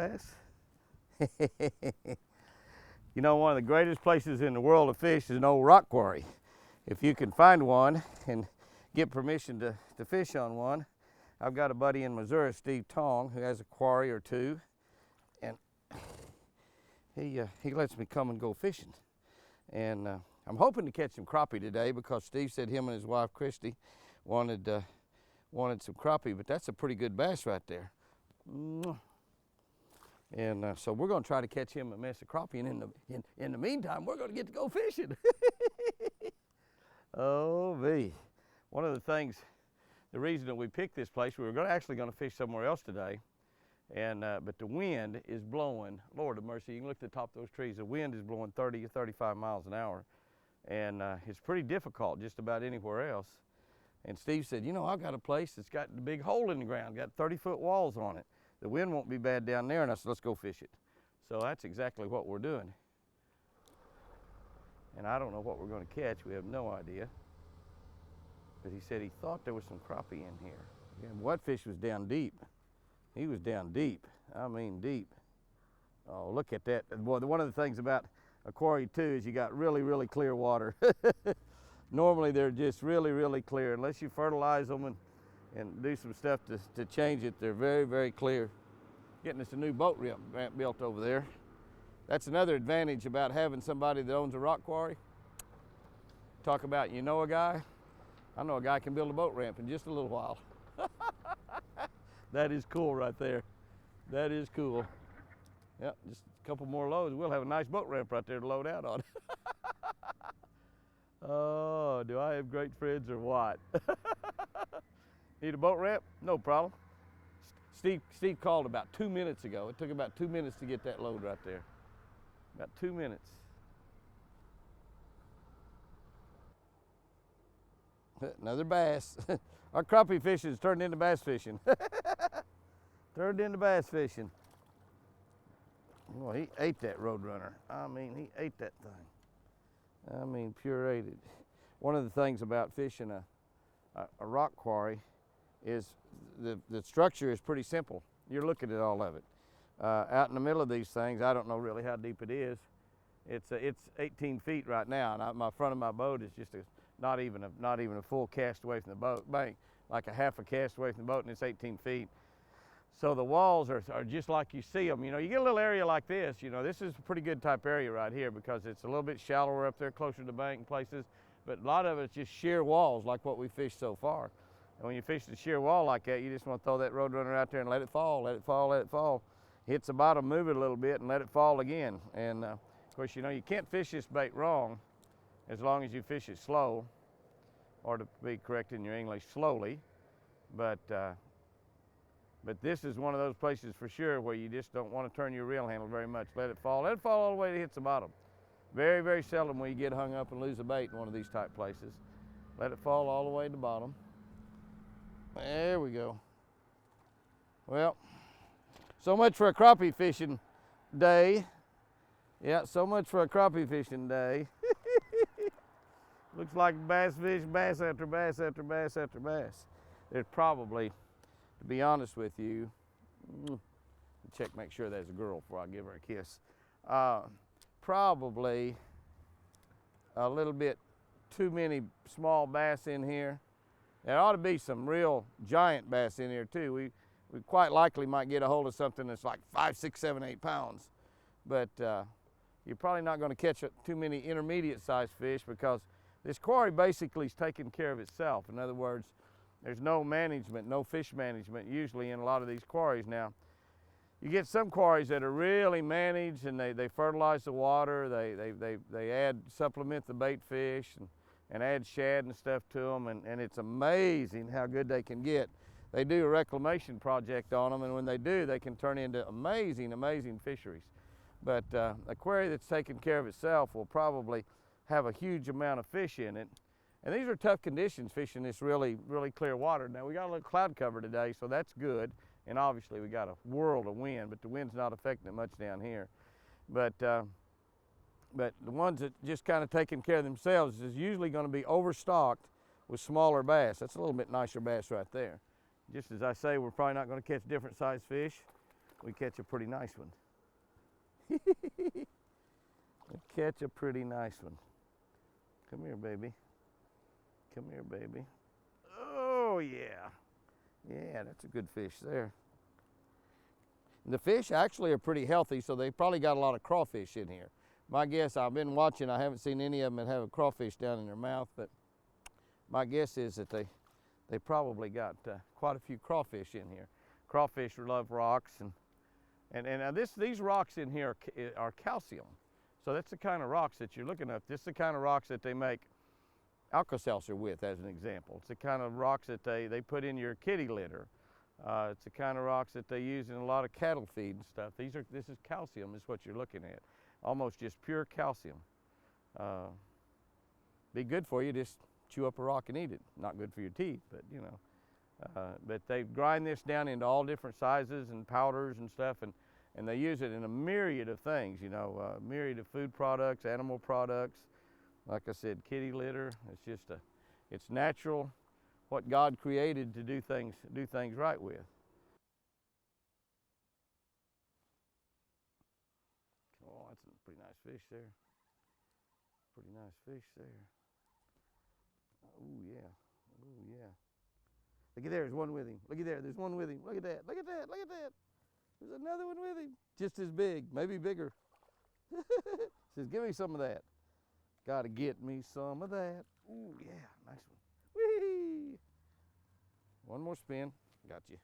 bass? You know, one of the greatest places in the world to fish is an old rock quarry. If you can find one and get permission to fish on one. I've got a buddy in Missouri, Steve Tong, who has a quarry or two, and he lets me come and go fishing. And I'm hoping to catch some crappie today because Steve said him and his wife Christy wanted some crappie, but that's a pretty good bass right there. And so we're going to try to catch him a mess of crappie, and in the meantime, we're going to get to go fishing. Oh, me. One of the things, the reason that we picked this place, we were actually going to fish somewhere else today, and but the wind is blowing, Lord of mercy, you can look at the top of those trees, the wind is blowing 30 or 35 miles an hour, and it's pretty difficult just about anywhere else. And Steve said, you know, I've got a place that's got the big hole in the ground, got 30-foot walls on it. The wind won't be bad down there, and I said, let's go fish it. So that's exactly what we're doing. And I don't know what we're going to catch. We have no idea. But he said he thought there was some crappie in here. Yeah, Whitefish was down deep. He was down deep. I mean deep. Oh, look at that. Boy, one of the things about a quarry too is you got really, really clear water. Normally they're just really, really clear. Unless you fertilize them and do some stuff to change it, they're very, very clear. Getting us a new boat ramp built over there. That's another advantage about having somebody that owns a rock quarry. Talk about, you know a guy? I know a guy can build a boat ramp in just a little while. That is cool right there. That is cool. Yep, just a couple more loads. We'll have a nice boat ramp right there to load out on. Oh, do I have great friends or what? Need a boat ramp? No problem. Steve called about 2 minutes ago. It took about 2 minutes to get that load right there. About 2 minutes. Another bass. Our crappie fishing has turned into bass fishing. Turned into bass fishing. Well, he ate that Roadrunner. I mean, he ate that thing. I mean, pure ate it. One of the things about fishing a rock quarry is the structure is pretty simple. You're looking at all of it. Out in the middle of these things, I don't know really how deep it is. It's 18 feet right now, and my front of my boat is just not even a full cast away from the bank, like a half a cast away from the boat, and it's 18 feet. So the walls are just like you see them. You know, you get a little area like this, you know, this is a pretty good type area right here because it's a little bit shallower up there, closer to the bank in places, but a lot of it's just sheer walls like what we fished so far. And when you fish the sheer wall like that, you just want to throw that Roadrunner out there and let it fall, let it fall, let it fall. Hits the bottom, move it a little bit, and let it fall again. And of course, you know, you can't fish this bait wrong as long as you fish it slow, or to be correct in your English, slowly. But this is one of those places for sure where you just don't want to turn your reel handle very much. Let it fall all the way to hit the bottom. Very, very seldom will you get hung up and lose a bait in one of these type places. Let it fall all the way to the bottom. There we go. Well, so much for a crappie fishing day. Yeah, so much for a crappie fishing day. Looks like bass fish, bass after bass after bass after bass. There's probably, to be honest with you, check, make sure there's a girl before I give her a kiss. Probably a little bit too many small bass in here. There ought to be some real giant bass in here too. We quite likely might get a hold of something that's like 5, 6, 7, 8 pounds. But you're probably not going to catch too many intermediate sized fish because this quarry basically is taking care of itself. In other words, there's no management, no fish management usually in a lot of these quarries. Now, you get some quarries that are really managed and they fertilize the water, they supplement the bait fish and add shad and stuff to them, and it's amazing how good they can get. They do a reclamation project on them, and when they do, they can turn into amazing, amazing fisheries. But a quarry that's taking care of itself will probably have a huge amount of fish in it. And these are tough conditions fishing this really, really clear water. Now we got a little cloud cover today, so that's good. And obviously we got a world of wind, but the wind's not affecting it much down here. But the ones that just kind of taking care of themselves is usually going to be overstocked with smaller bass. That's a little bit nicer bass right there. Just as I say, we're probably not going to catch different sized fish. we catch a pretty nice one. We catch a pretty nice one. Come here, baby. Come here, baby. Oh, yeah. Yeah, that's a good fish there. And the fish actually are pretty healthy, so they probably got a lot of crawfish in here. My guess, I've been watching, I haven't seen any of them that have a crawfish down in their mouth, but my guess is that they probably got quite a few crawfish in here. Crawfish love rocks, and these rocks in here are calcium. So that's the kind of rocks that you're looking at. This is the kind of rocks that they make Alka-Seltzer with, as an example. It's the kind of rocks that they put in your kitty litter. It's the kind of rocks that they use in a lot of cattle feed and stuff. This is calcium, is what you're looking at. Almost just pure calcium. Be good for you, just chew up a rock and eat it. Not good for your teeth, but you know. But they grind this down into all different sizes and powders and stuff, and they use it in a myriad of things, you know, myriad of food products, animal products. Like I said, kitty litter. It's just it's natural, what God created to do things right with. Oh, that's a pretty nice fish there. Pretty nice fish there. Oh yeah, oh yeah. Look at there, there's one with him. Look at there, there's one with him. Look at that, look at that, look at that. There's another one with him. Just as big, maybe bigger. Says, give me some of that. Gotta get me some of that. Ooh, yeah, nice one. Whee! One more spin, got you.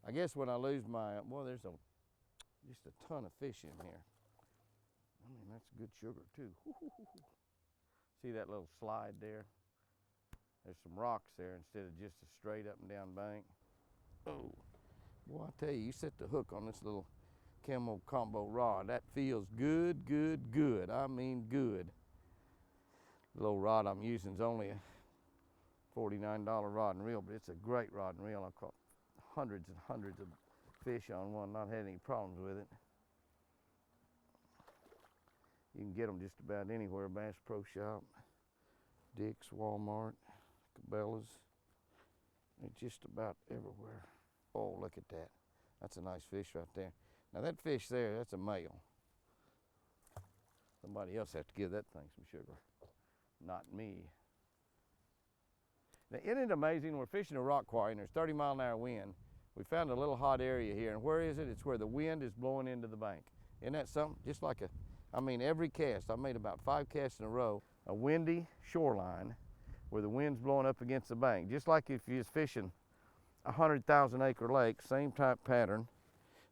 I guess when I lose my, well, there's just a ton of fish in here. I mean, that's good sugar too. See that little slide there? There's some rocks there instead of just a straight up and down bank. Oh, boy, I tell you, you set the hook on this little Camo combo rod. That feels good, good, good. I mean good. The little rod I'm using is only a $49 rod and reel, but it's a great rod and reel. I've caught hundreds and hundreds of fish on one, not had any problems with it. You can get them just about anywhere, Bass Pro Shop, Dick's, Walmart, Cabela's. They're just about everywhere. Oh, look at that. That's a nice fish right there. Now that fish there, that's a male. Somebody else has to give that thing some sugar, not me. Now, isn't it amazing? We're fishing a rock quarry and there's 30-mile-an-hour wind. We found a little hot area here, and where is it? It's where the wind is blowing into the bank. Isn't that something? Just like I mean, every cast, I made about 5 casts in a row, a windy shoreline where the wind's blowing up against the bank. Just like if you was fishing a 100,000-acre lake, same type pattern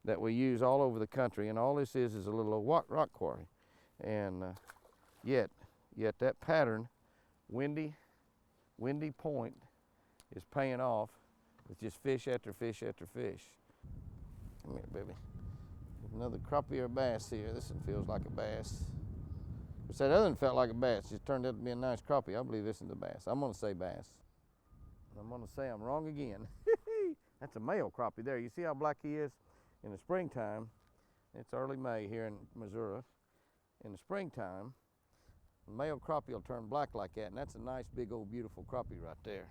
that we use all over the country, and all this is a little rock quarry. And yet that pattern, windy point, is paying off with just fish after fish after fish. Come here, baby. Another crappie or bass here. This one feels like a bass. Which that other one felt like a bass. Just turned out to be a nice crappie. I believe this is a bass. I'm gonna say bass. I'm gonna say I'm wrong again. That's a male crappie there. You see how black he is? In the springtime, it's early May here in Missouri. In the springtime, the male crappie will turn black like that, and that's a nice, big, old, beautiful crappie right there.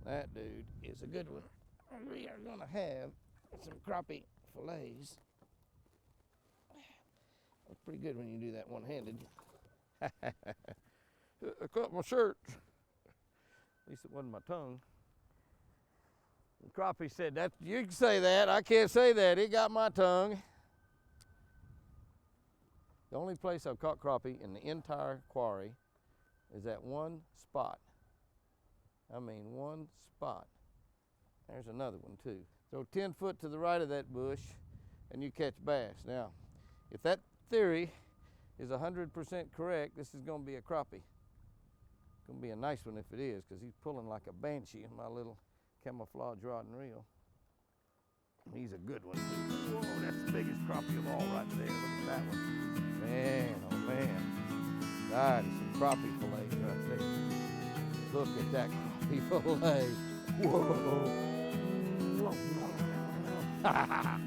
That dude is a good one. We are gonna have some crappie fillets. That's pretty good when you do that one-handed. I cut my shirt. At least it wasn't my tongue. And Crappie said, "That you can say that. I can't say that. It got my tongue." The only place I've caught crappie in the entire quarry is that one spot. I mean, one spot. There's another one too. So 10 foot to the right of that bush, and you catch bass. Now, if that theory is 100% correct, this is going to be a crappie. It's going to be a nice one if it is, because he's pulling like a banshee in my little camouflage rod and reel. He's a good one too. Whoa, that's the biggest crappie of all right there. Look at that one. Man, oh man. That is some crappie fillets right there. Look at that crappie fillet. Whoa.